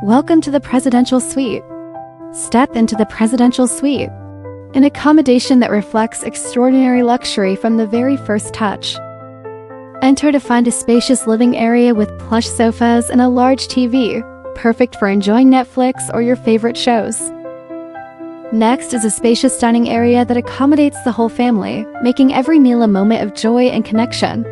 Welcome to the Presidential Suite. Step into the Presidential Suite, an accommodation that reflects extraordinary luxury from the very first touch. Enter to find a spacious living area with plush sofas and a large TV, perfect for enjoying Netflix or your favorite shows. Next is a spacious dining area that accommodates the whole family, making every meal a moment of joy and connection.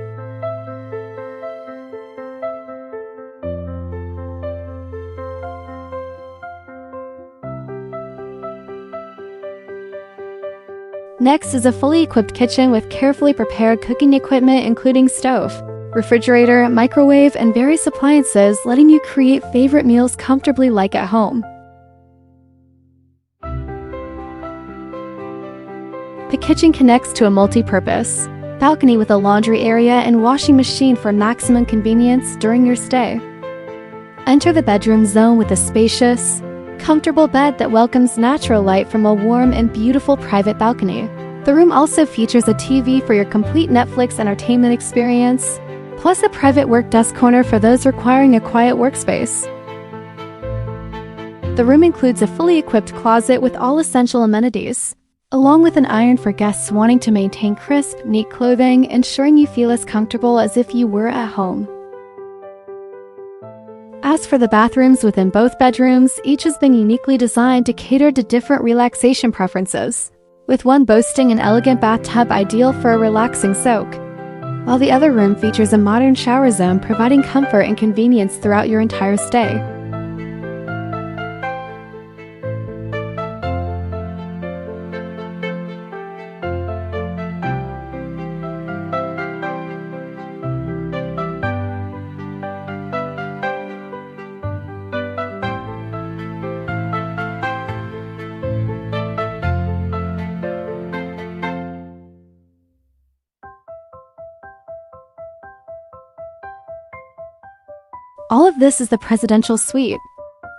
Next is a fully equipped kitchen with carefully prepared cooking equipment including stove, refrigerator, microwave, and various appliances, letting you create favorite meals comfortably like at home. The kitchen connects to a multi-purpose balcony with a laundry area and washing machine for maximum convenience during your stay. Enter the bedroom zone with a spacious, comfortable bed that welcomes natural light from a warm and beautiful private balcony. The room also features a TV for your complete Netflix entertainment experience, plus a private work desk corner for those requiring a quiet workspace. The room includes a fully equipped closet with all essential amenities, along with an iron for guests wanting to maintain crisp, neat clothing, ensuring you feel as comfortable as if you were at home. As for the bathrooms within both bedrooms, each has been uniquely designed to cater to different relaxation preferences, with one boasting an elegant bathtub ideal for a relaxing soak, while the other room features a modern shower zone providing comfort and convenience throughout your entire stay. All of this is the Presidential Suite,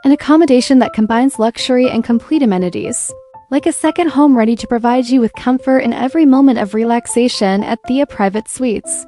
an accommodation that combines luxury and complete amenities, like a second home ready to provide you with comfort in every moment of relaxation at THEA Private Suites.